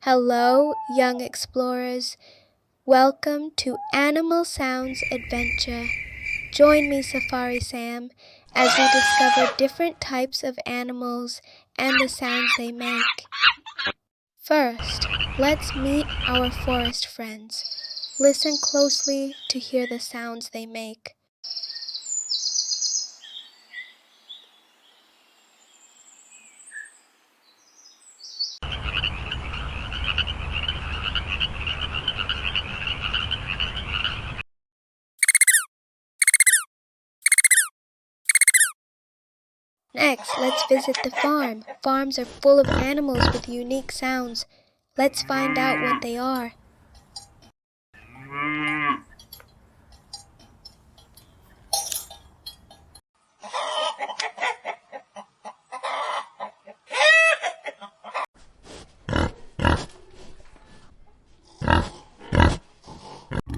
Hello, young explorers. Welcome to Animal Sounds Adventure. Join me, Safari Sam, as we discover different types of animals and the sounds they make. First, let's meet our forest friends. Listen closely to hear the sounds they make. Next, let's visit the farm. Farms are full of animals with unique sounds. Let's find out what they are.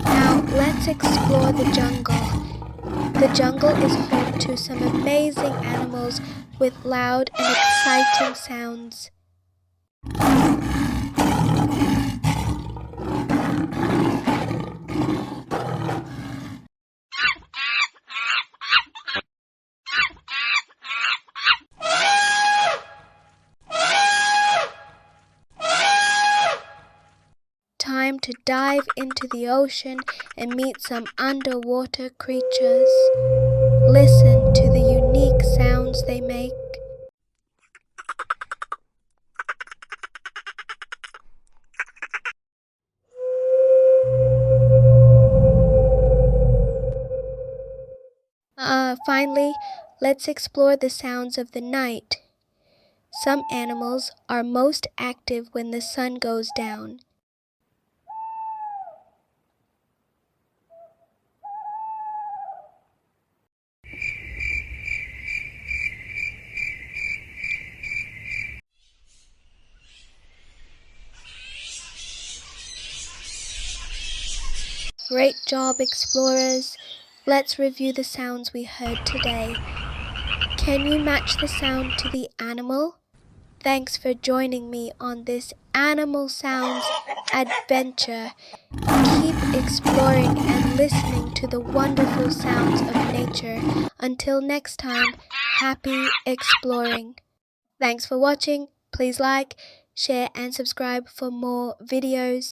Now, let's explore the jungle. The jungle is home to some amazing animals with loud and exciting sounds. Time to dive into the ocean and meet some underwater creatures. Listen to the unique sounds they make. Finally, let's explore the sounds of the night. Some animals are most active when the sun goes down. Great job, explorers! Let's review the sounds we heard today. Can you match the sound to the animal? Thanks for joining me on this Animal Sounds adventure. Keep exploring and listening to the wonderful sounds of nature. Until next time, happy exploring. Thanks for watching. Please like, share and subscribe for more videos.